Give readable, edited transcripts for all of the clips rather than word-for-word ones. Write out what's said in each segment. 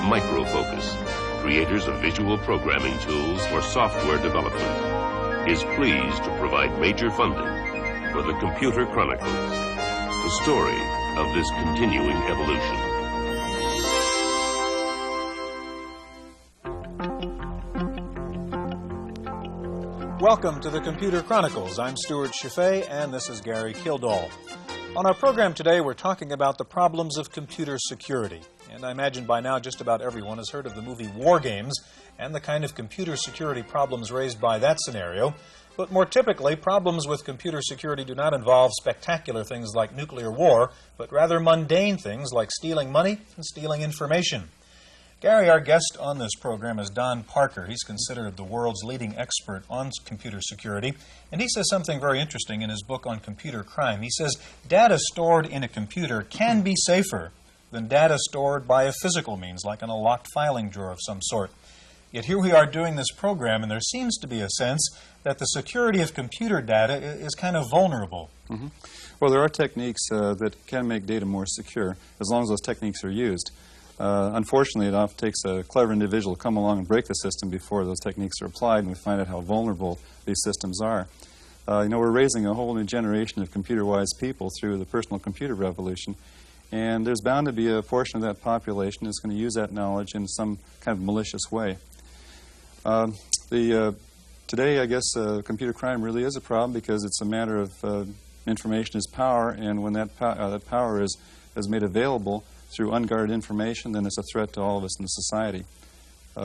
Microfocus, creators of visual programming tools for software development, is pleased to provide major funding for the Computer Chronicles, the story of this continuing evolution. Welcome to the Computer Chronicles. I'm Stuart Chaffee, and this is Gary Kildall. On our program today, we're talking about the problems of computer security. And I imagine by now just about everyone has heard of the movie War Games and the kind of computer security problems raised by that scenario. But more typically, problems with computer security do not involve spectacular things like nuclear war, but rather mundane things like stealing money and stealing information. Gary, our guest on this program is Don Parker. He's considered the world's leading expert on computer security, and he says something very interesting in his book on computer crime. He says, data stored in a computer can be safer than data stored by a physical means, like in a locked filing drawer of some sort. Yet here we are doing this program, and there seems to be a sense that the security of computer data is kind of vulnerable. Mm-hmm. Well, there are techniques that can make data more secure, as long as those techniques are used. Unfortunately, it often takes a clever individual to come along and break the system before those techniques are applied, and we find out how vulnerable these systems are. We're raising a whole new generation of computer-wise people through the personal computer revolution, and there's bound to be a portion of that population that's going to use that knowledge in some kind of malicious way. Today, I guess, computer crime really is a problem because it's a matter of information is power, and when that power is made available through unguarded information, then it's a threat to all of us in the society.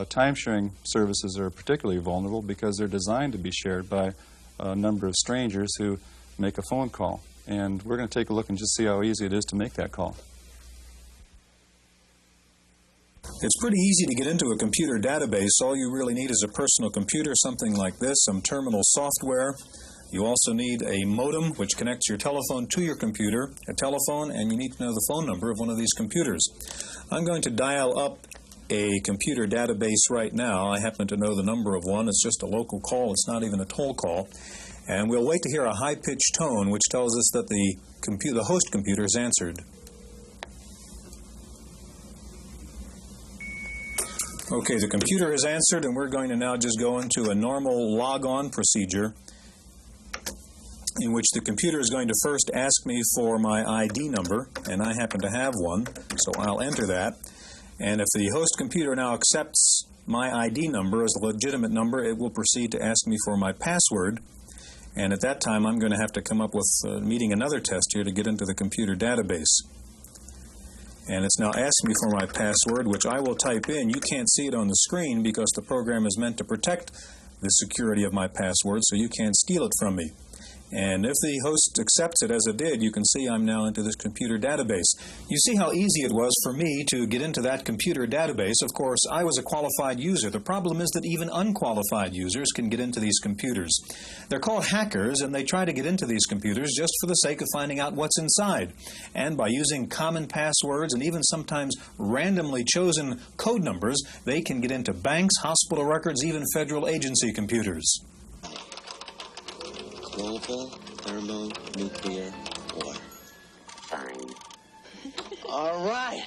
Time-sharing services are particularly vulnerable because they're designed to be shared by a number of strangers who make a phone call. And we're going to take a look and just see how easy it is to make that call. It's pretty easy to get into a computer database. All you really need is a personal computer, something like this, some terminal software. You also need a modem, which connects your telephone to your computer, a telephone, and you need to know the phone number of one of these computers. I'm going to dial up a computer database right now. I happen to know the number of one. It's just a local call. It's not even a toll call. And we'll wait to hear a high-pitched tone, which tells us that the host computer has answered. Okay, the computer has answered, and we're going to now just go into a normal log-on procedure in which the computer is going to first ask me for my ID number, and I happen to have one, so I'll enter that. And if the host computer now accepts my ID number as a legitimate number, it will proceed to ask me for my password. And at that time, I'm going to have to come up with meeting another test here to get into the computer database. And it's now asking me for my password, which I will type in. You can't see it on the screen because the program is meant to protect the security of my password, so you can't steal it from me. And if the host accepts it as it did, you can see I'm now into this computer database. You see how easy it was for me to get into that computer database. Of course, I was a qualified user. The problem is that even unqualified users can get into these computers. They're called hackers, and they try to get into these computers just for the sake of finding out what's inside. And by using common passwords and even sometimes randomly chosen code numbers, they can get into banks, hospital records, even federal agency computers. Global thermonuclear war. Fine. All right.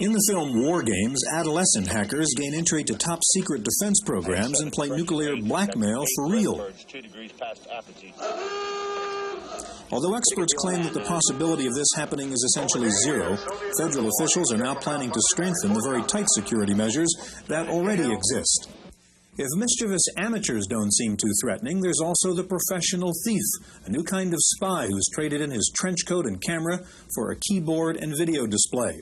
In the film War Games, adolescent hackers gain entry to top-secret defense programs and play nuclear blackmail for real. Although experts claim that the possibility of this happening is essentially zero, federal officials are now planning to strengthen the very tight security measures that already exist. If mischievous amateurs don't seem too threatening, there's also the professional thief, a new kind of spy who's traded in his trench coat and camera for a keyboard and video display.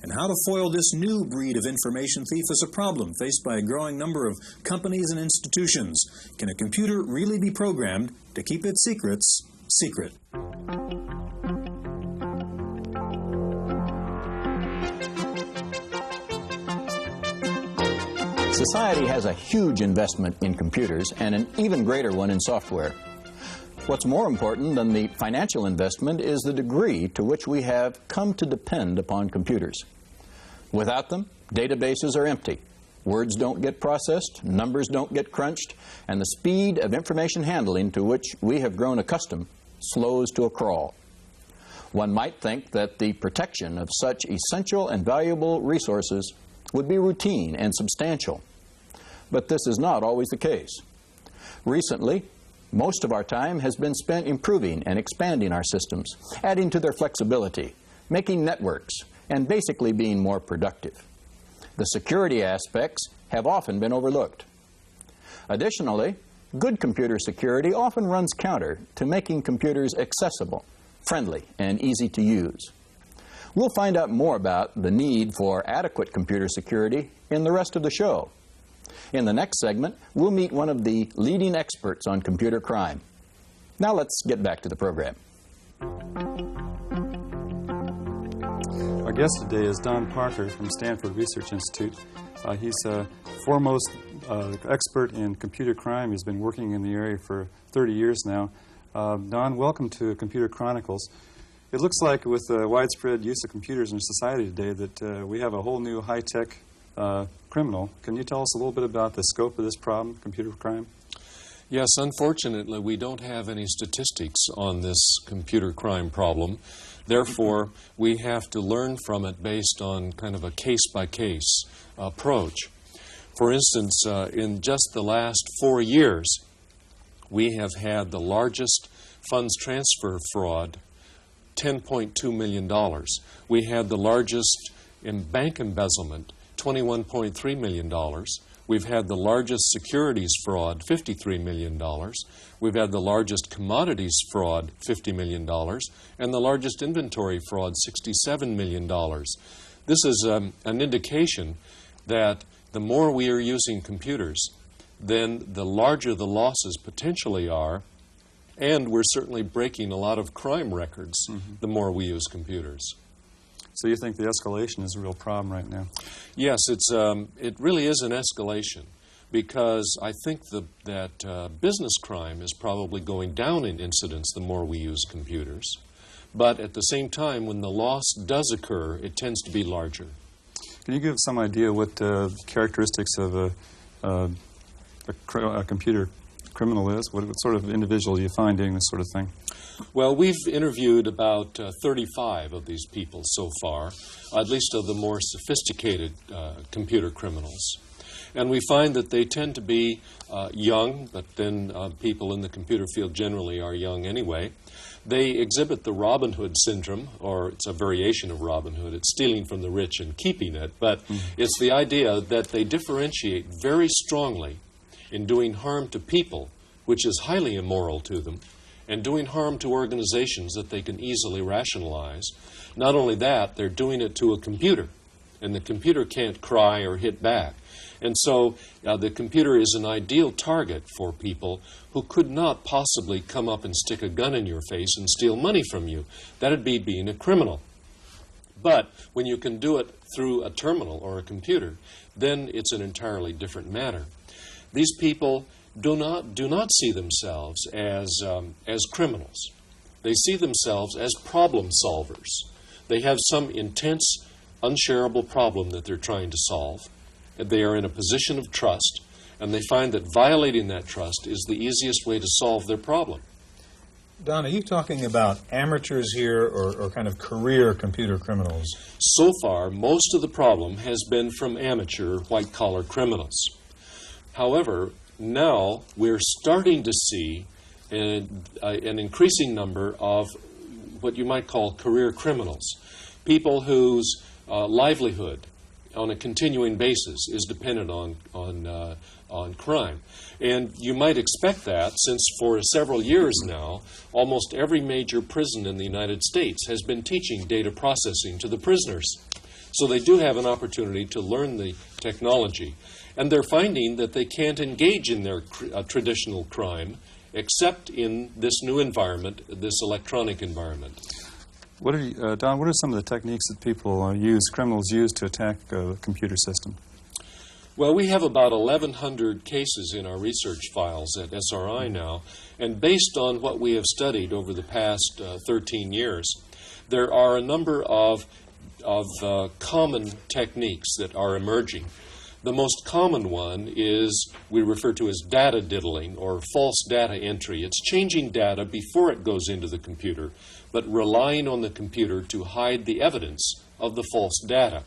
And how to foil this new breed of information thief is a problem faced by a growing number of companies and institutions. Can a computer really be programmed to keep its secrets secret? Society has a huge investment in computers and an even greater one in software. What's more important than the financial investment is the degree to which we have come to depend upon computers. Without them, databases are empty. Words don't get processed, numbers don't get crunched, and the speed of information handling to which we have grown accustomed slows to a crawl. One might think that the protection of such essential and valuable resources would be routine and substantial, but this is not always the case. Recently, most of our time has been spent improving and expanding our systems, adding to their flexibility, making networks, and basically being more productive. The security aspects have often been overlooked. Additionally, good computer security often runs counter to making computers accessible, friendly, and easy to use. We'll find out more about the need for adequate computer security in the rest of the show. In the next segment, we'll meet one of the leading experts on computer crime. Now let's get back to the program. Our guest today is Don Parker from Stanford Research Institute. He's a foremost expert in computer crime. He's been working in the area for 30 years now. Don, welcome to Computer Chronicles. It looks like with the widespread use of computers in society today that we have a whole new high-tech criminal. Can you tell us a little bit about the scope of this problem, computer crime? Yes, unfortunately, we don't have any statistics on this computer crime problem. Therefore, we have to learn from it based on kind of a case-by-case approach. For instance, in just the last 4 years, we have had the largest funds transfer fraud, $10.2 million. We had the largest in bank embezzlement, $21.3 million. We've had the largest securities fraud, $53 million. We've had the largest commodities fraud, $50 million. And the largest inventory fraud, $67 million. This is an indication that the more we are using computers, then the larger the losses potentially are, and we're certainly breaking a lot of crime records the more we use computers. So you think the escalation is a real problem right now? Yes, it really is an escalation, because I think that business crime is probably going down in incidence the more we use computers. But at the same time, when the loss does occur, it tends to be larger. Can you give some idea what characteristics of a computer criminal is? What sort of individual do you find doing this sort of thing? Well, we've interviewed about 35 of these people so far, at least of the more sophisticated computer criminals. And we find that they tend to be young, but then people in the computer field generally are young anyway. They exhibit the Robin Hood syndrome, or it's a variation of Robin Hood. It's stealing from the rich and keeping it, but it's the idea that they differentiate very strongly in doing harm to people, which is highly immoral to them, and doing harm to organizations that they can easily rationalize. Not only that, they're doing it to a computer, and the computer can't cry or hit back. And so the computer is an ideal target for people who could not possibly come up and stick a gun in your face and steal money from you. That would be being a criminal. But when you can do it through a terminal or a computer, then it's an entirely different matter. These people do not see themselves as criminals. They see themselves as problem solvers. They have some intense, unshareable problem that they're trying to solve. They are in a position of trust, and they find that violating that trust is the easiest way to solve their problem. Don, are you talking about amateurs here or kind of career computer criminals? So far, most of the problem has been from amateur white-collar criminals. However, now we're starting to see an increasing number of what you might call career criminals, people whose livelihood on a continuing basis is dependent on crime. And you might expect that, since for several years now, almost every major prison in the United States has been teaching data processing to the prisoners. So they do have an opportunity to learn the technology. And they're finding that they can't engage in their traditional crime except in this new environment, this electronic environment. Don, what are some of the techniques that criminals use to attack a computer system? Well, we have about 1,100 cases in our research files at SRI now, and based on what we have studied over the past 13 years, there are a number of common techniques that are emerging. The most common one is we refer to as data diddling or false data entry. It's changing data before it goes into the computer, but relying on the computer to hide the evidence of the false data.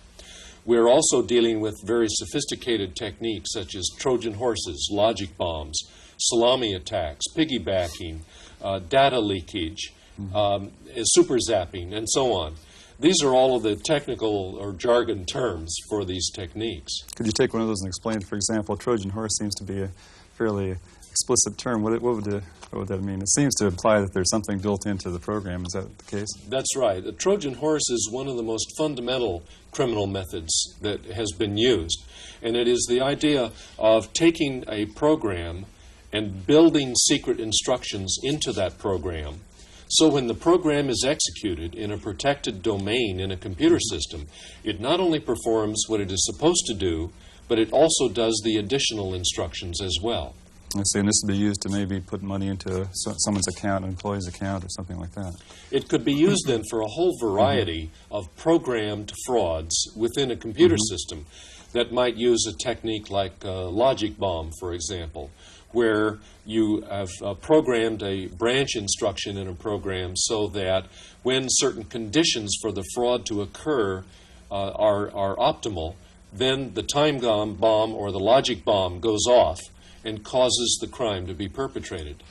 We're also dealing with very sophisticated techniques such as Trojan horses, logic bombs, salami attacks, piggybacking, data leakage, super zapping, and so on. These are all of the technical or jargon terms for these techniques. Could you take one of those and explain? For example, Trojan horse seems to be a fairly explicit term. What would that mean? It seems to imply that there's something built into the program. Is that the case? That's right. A Trojan horse is one of the most fundamental criminal methods that has been used. And it is the idea of taking a program and building secret instructions into that program. So when the program is executed in a protected domain in a computer system, it not only performs what it is supposed to do, but it also does the additional instructions as well. I see, and this would be used to maybe put money into someone's account, an employee's account, or something like that. It could be used then for a whole variety of programmed frauds within a computer system that might use a technique like logic bomb, for example, where you have programmed a branch instruction in a program so that when certain conditions for the fraud to occur are optimal, then the time bomb or the logic bomb goes off and causes the crime to be perpetrated.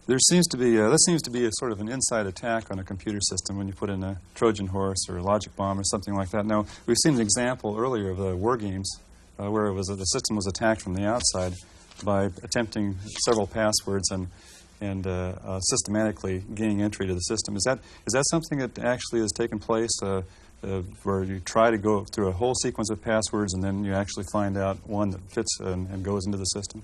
There seems to be that seems to be a sort of an inside attack on a computer system when you put in a Trojan horse or a logic bomb or something like that. Now, we've seen an example earlier of war games where the system was attacked from the outside by attempting several passwords and systematically gaining entry to the system. Is that something that actually has taken place, where you try to go through a whole sequence of passwords and then you actually find out one that fits and goes into the system?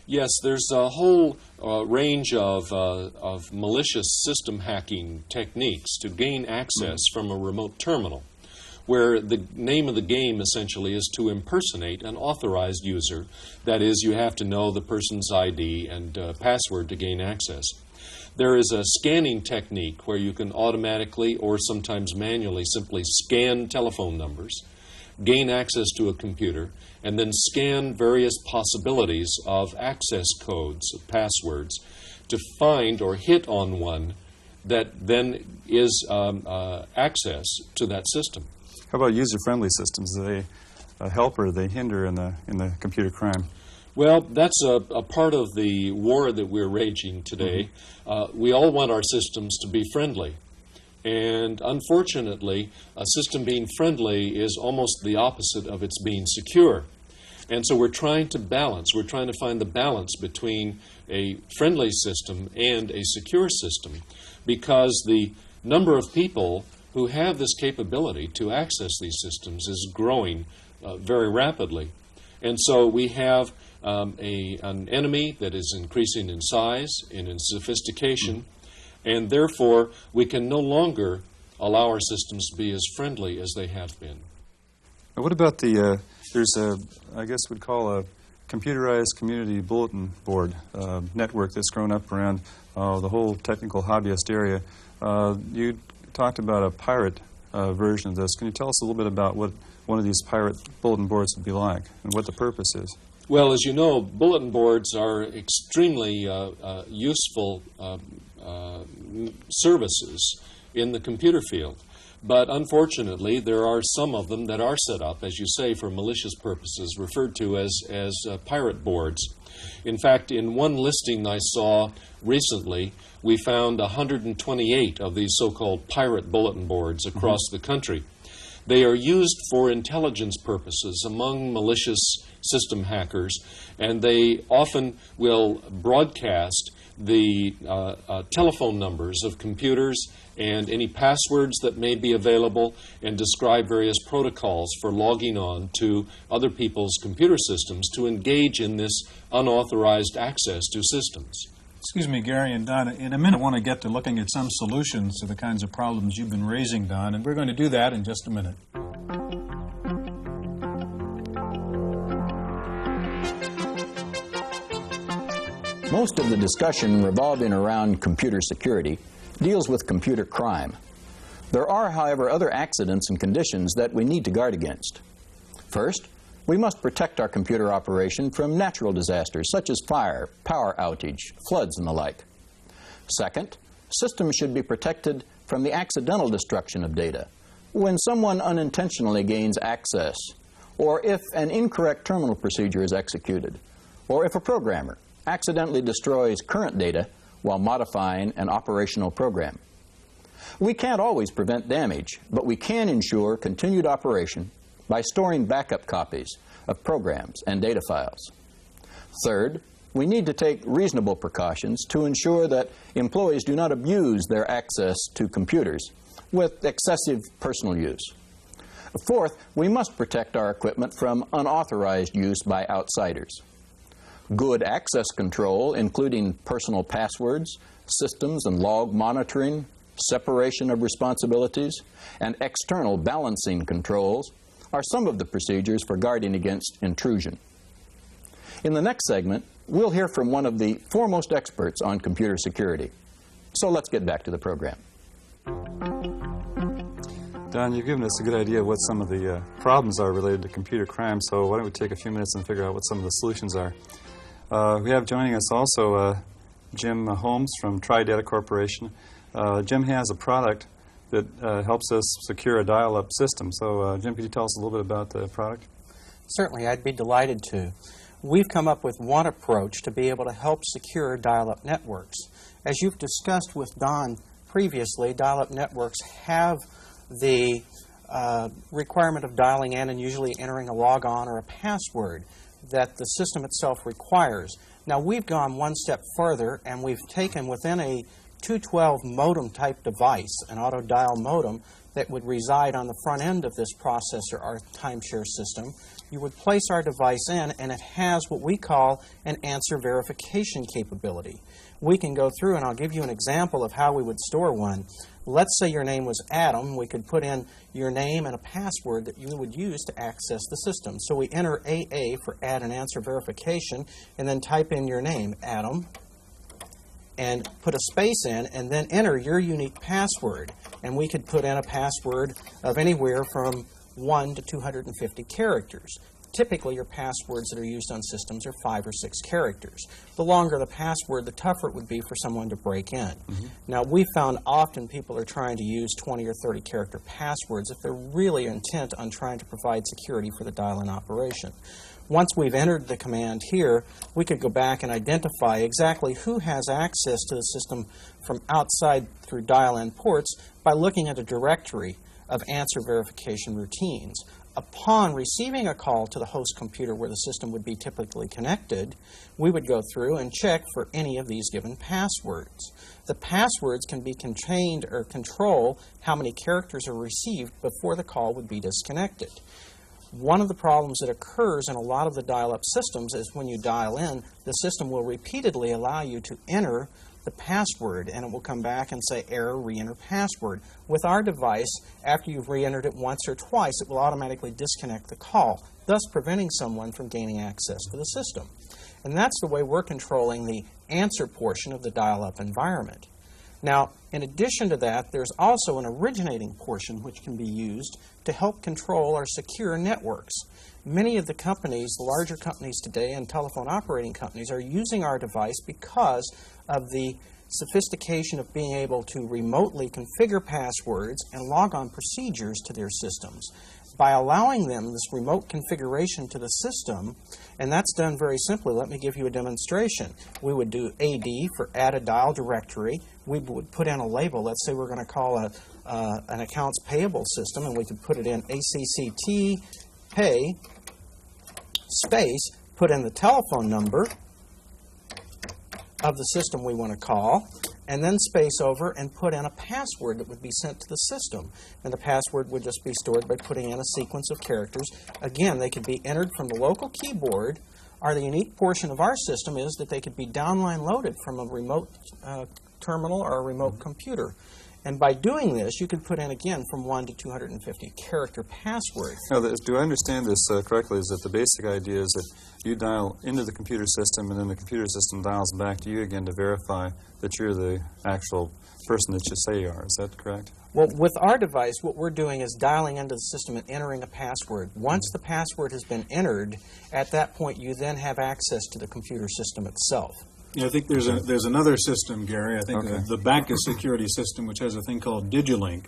Yes, there's a whole range of malicious system hacking techniques to gain access from a remote terminal, where the name of the game essentially is to impersonate an authorized user. That is, you have to know the person's ID and password to gain access. There is a scanning technique where you can automatically or sometimes manually simply scan telephone numbers, gain access to a computer, and then scan various possibilities of access codes, passwords, to find or hit on one that then is access to that system. How about user-friendly systems? Do they help or do they hinder in the computer crime? Well, that's a part of the war that we're raging today. We all want our systems to be friendly. And unfortunately, a system being friendly is almost the opposite of its being secure. And so we're trying to find the balance between a friendly system and a secure system, because the number of people who have this capability to access these systems is growing very rapidly. And so we have an enemy that is increasing in size and in sophistication, and therefore we can no longer allow our systems to be as friendly as they have been. Now, what about there's I guess we'd call a computerized community bulletin board network that's grown up around the whole technical hobbyist area. You talked about a pirate version of this. Can you tell us a little bit about what one of these pirate bulletin boards would be like and what the purpose is? Well, as you know, bulletin boards are extremely useful services in the computer field. But unfortunately, there are some of them that are set up, as you say, for malicious purposes, referred to as pirate boards. In fact, in one listing I saw recently, we found 128 of these so-called pirate bulletin boards across the country. They are used for intelligence purposes among malicious system hackers, and they often will broadcast the telephone numbers of computers and any passwords that may be available, and describe various protocols for logging on to other people's computer systems to engage in this unauthorized access to systems. Excuse me, Gary and Don. In a minute, I want to get to looking at some solutions to the kinds of problems you've been raising, Don, and we're going to do that in just a minute. Most of the discussion revolving around computer security deals with computer crime. There are, however, other accidents and conditions that we need to guard against. First, We must protect our computer operation from natural disasters such as fire, power outage, floods, and the like. Second, systems should be protected from the accidental destruction of data. When someone unintentionally gains access, or if an incorrect terminal procedure is executed, or if a programmer accidentally destroys current data while modifying an operational program. We can't always prevent damage, but we can ensure continued operation by storing backup copies of programs and data files. Third, we need to take reasonable precautions to ensure that employees do not abuse their access to computers with excessive personal use. Fourth, we must protect our equipment from unauthorized use by outsiders. Good access control, including personal passwords, systems and log monitoring, separation of responsibilities, and external balancing controls are some of the procedures for guarding against intrusion. In the next segment, we'll hear from one of the foremost experts on computer security. So let's get back to the program. Don, you've given us a good idea of what some of the problems are related to computer crime, so why don't we take a few minutes and figure out what some of the solutions are. We have joining us also Jim Holmes from Tri-Data Corporation. Jim has a product that helps us secure a dial-up system. So, Jim, could you tell us a little bit about the product? Certainly, I'd be delighted to. We've come up with one approach to be able to help secure dial-up networks. As you've discussed with Don previously, dial-up networks have the requirement of dialing in and usually entering a logon or a password that the system itself requires. Now, we've gone one step further, and we've taken within a 212 modem type device, an auto dial modem that would reside on the front end of this processor, our timeshare system. You would place our device in, and it has what we call an answer verification capability. We can go through, and I'll give you an example of how we would store one. Let's say your name was Adam. We could put in your name and a password that you would use to access the system. So we enter AA for add and answer verification, and then type in your name, Adam, and put a space in, and then enter your unique password. And we could put in a password of anywhere from 1 to 250 characters. Typically, your passwords that are used on systems are 5 or 6 characters. The longer the password, the tougher it would be for someone to break in. Now, we found often people are trying to use 20 or 30 character passwords if they're really intent on trying to provide security for the dial-in operation. Once we've entered the command here, we could go back and identify exactly who has access to the system from outside through dial-in ports by looking at a directory of answer verification routines. Upon receiving a call to the host computer where the system would be typically connected, we would go through and check for any of these given passwords. The passwords can be contained or control how many characters are received before the call would be disconnected. One of the problems that occurs in a lot of the dial-up systems is when you dial in, the system will repeatedly allow you to enter the password, and it will come back and say, error, re-enter password. With our device, after you've re-entered it once or twice, it will automatically disconnect the call, thus preventing someone from gaining access to the system. And that's the way we're controlling the answer portion of the dial-up environment. Now, in addition to that, there's also an originating portion which can be used to help control our secure networks. Many of the companies, the larger companies today and telephone operating companies, are using our device because of the sophistication of being able to remotely configure passwords and log on procedures to their systems. By allowing them this remote configuration to the system, and that's done very simply. Let me give you a demonstration. We would do AD for add a dial directory. We would put in a label. Let's say we're going to call an accounts payable system, and we could put it in ACCT pay space, put in the telephone number of the system we want to call, and then space over and put in a password that would be sent to the system. And the password would just be stored by putting in a sequence of characters. Again, they could be entered from the local keyboard, or the unique portion of our system is that they could be downline loaded from a remote terminal or a remote computer. And by doing this, you can put in, again, from 1 to 250 character passwords. Now, do I understand this correctly, is that the basic idea is that you dial into the computer system and then the computer system dials back to you again to verify that you're the actual person that you say you are. Is that correct? Well, with our device, what we're doing is dialing into the system and entering a password. Once the password has been entered, at that point you then have access to the computer system itself. Yeah, I think there's another system, Gary. I think the backup security system, which has a thing called DigiLink,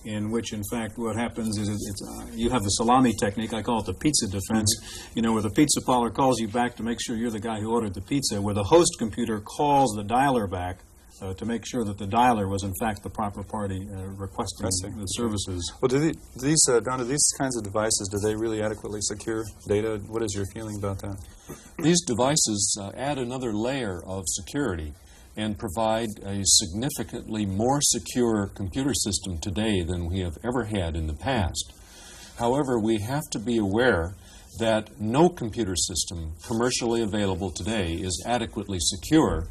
in which, in fact, what happens is you have the salami technique. I call it the pizza defense. You know, where the pizza parlor calls you back to make sure you're the guy who ordered the pizza, where the host computer calls the dialer back to make sure that the dialer was, in fact, the proper party requesting the services. Well, Don, do these kinds of devices, do they really adequately secure data? What is your feeling about that? These devices add another layer of security and provide a significantly more secure computer system today than we have ever had in the past. However, we have to be aware that no computer system commercially available today is adequately secure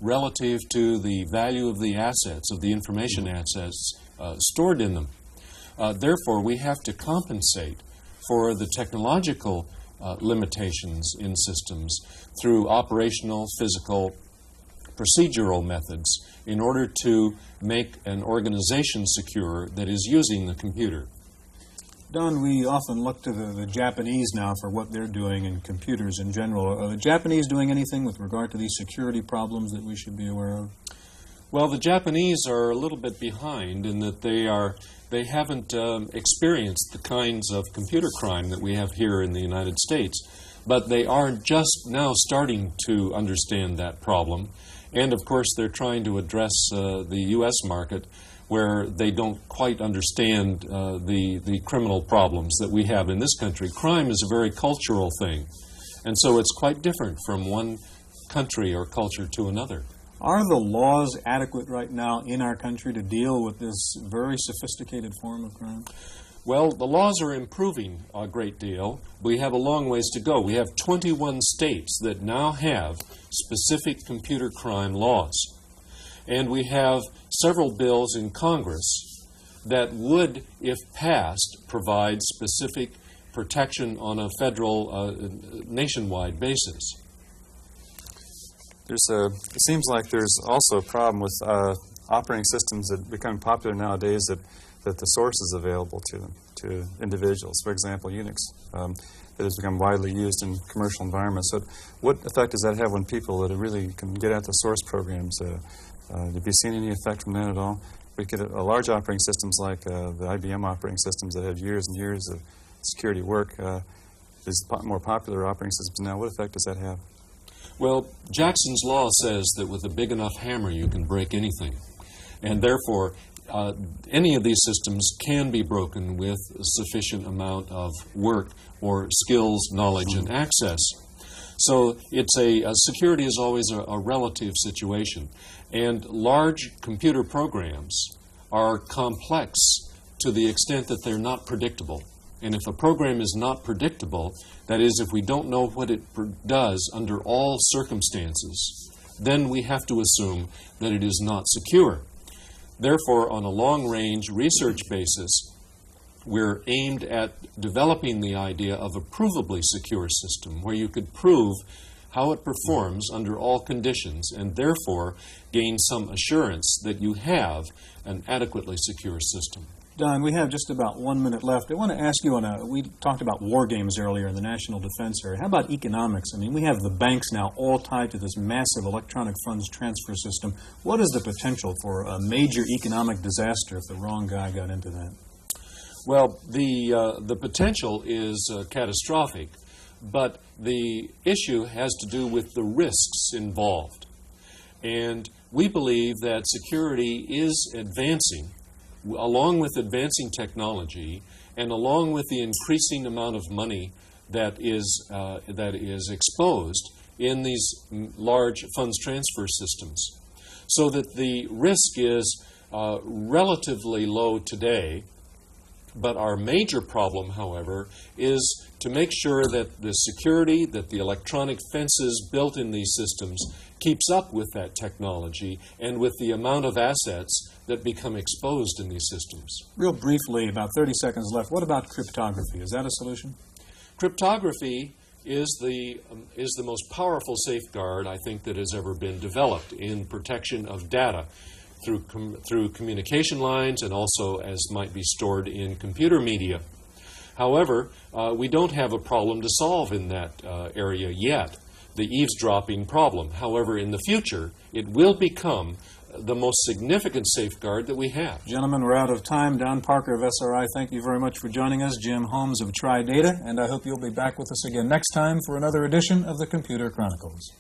relative to the value of the assets, of the information assets stored in them. Therefore, we have to compensate for the technological limitations in systems through operational, physical, procedural methods in order to make an organization secure that is using the computer. Don, we often look to the Japanese now for what they're doing in computers in general. Are the Japanese doing anything with regard to these security problems that we should be aware of? Well, the Japanese are a little bit behind in that they haven't experienced the kinds of computer crime that we have here in the United States, but they are just now starting to understand that problem. And, of course, they're trying to address the U.S. market where they don't quite understand the criminal problems that we have in this country. Crime is a very cultural thing, and so it's quite different from one country or culture to another. Are the laws adequate right now in our country to deal with this very sophisticated form of crime? Well, the laws are improving a great deal. We have a long ways to go. We have 21 states that now have specific computer crime laws. And we have several bills in Congress that would, if passed, provide specific protection on a federal, nationwide basis. It seems like there's also a problem with operating systems that become popular nowadays that the source is available to them, to individuals. For example, Unix that has become widely used in commercial environments. So what effect does that have on people that really can get at the source programs? Have you seen any effect from that at all? We get a large operating systems like the IBM operating systems that have years and years of security work. There's more popular operating systems now. What effect does that have? Well, Jackson's Law says that with a big enough hammer you can break anything. And therefore, any of these systems can be broken with a sufficient amount of work or skills, knowledge, and access. So it's security is always a relative situation. And large computer programs are complex to the extent that they're not predictable. And if a program is not predictable, that is, if we don't know what it does under all circumstances, then we have to assume that it is not secure. Therefore, on a long-range research basis, we're aimed at developing the idea of a provably secure system where you could prove how it performs under all conditions and therefore gain some assurance that you have an adequately secure system. Don, we have just about 1 minute left. I want to ask you we talked about war games earlier in the national defense area. How about economics? I mean, we have the banks now all tied to this massive electronic funds transfer system. What is the potential for a major economic disaster if the wrong guy got into that? Well, the potential is catastrophic, but the issue has to do with the risks involved. And we believe that security is advancing along with advancing technology and along with the increasing amount of money that is exposed in these large funds transfer systems. So that the risk is relatively low today, but our major problem, however, is to make sure that the security, that the electronic fences built in these systems keeps up with that technology and with the amount of assets that become exposed in these systems. Real briefly, about 30 seconds left, what about cryptography? Is that a solution? Cryptography is the most powerful safeguard, I think, that has ever been developed in protection of data through communication lines and also as might be stored in computer media. However, we don't have a problem to solve in that area yet, the eavesdropping problem. However, in the future, it will become the most significant safeguard that we have. Gentlemen, we're out of time. Don Parker of SRI, thank you very much for joining us. Jim Holmes of TriData, and I hope you'll be back with us again next time for another edition of the Computer Chronicles.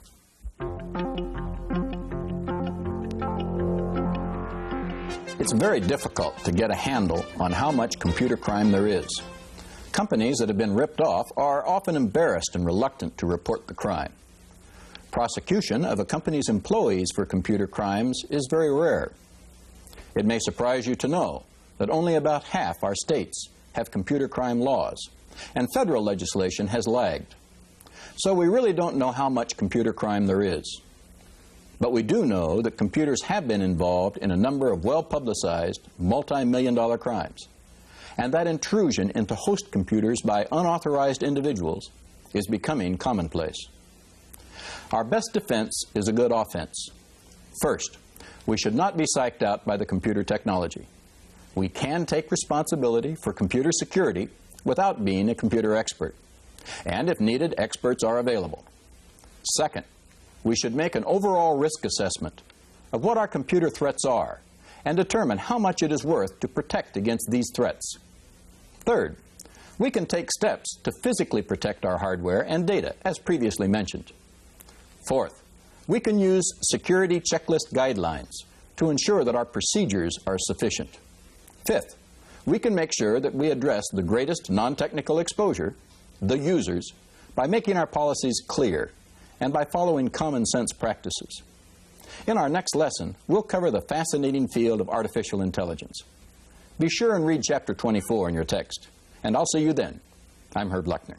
It's very difficult to get a handle on how much computer crime there is. Companies that have been ripped off are often embarrassed and reluctant to report the crime. Prosecution of a company's employees for computer crimes is very rare. It may surprise you to know that only about half our states have computer crime laws, and federal legislation has lagged. So we really don't know how much computer crime there is. But we do know that computers have been involved in a number of well-publicized, multi-million-dollar crimes, and that intrusion into host computers by unauthorized individuals is becoming commonplace. Our best defense is a good offense. First, we should not be psyched out by the computer technology. We can take responsibility for computer security without being a computer expert. And if needed, experts are available. Second, we should make an overall risk assessment of what our computer threats are and determine how much it is worth to protect against these threats. Third, we can take steps to physically protect our hardware and data, as previously mentioned. Fourth, we can use security checklist guidelines to ensure that our procedures are sufficient. Fifth, we can make sure that we address the greatest non-technical exposure, the users, by making our policies clear and by following common sense practices. In our next lesson, we'll cover the fascinating field of artificial intelligence. Be sure and read Chapter 24 in your text, and I'll see you then. I'm Herb Lechner.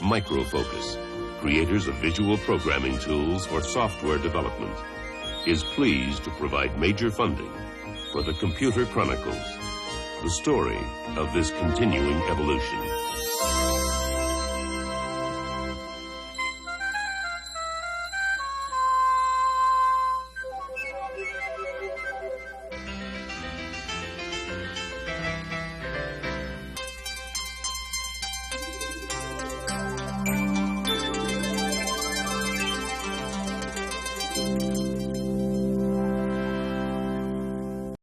Microfocus, creators of visual programming tools for software development, is pleased to provide major funding for the Computer Chronicles, the story of this continuing evolution.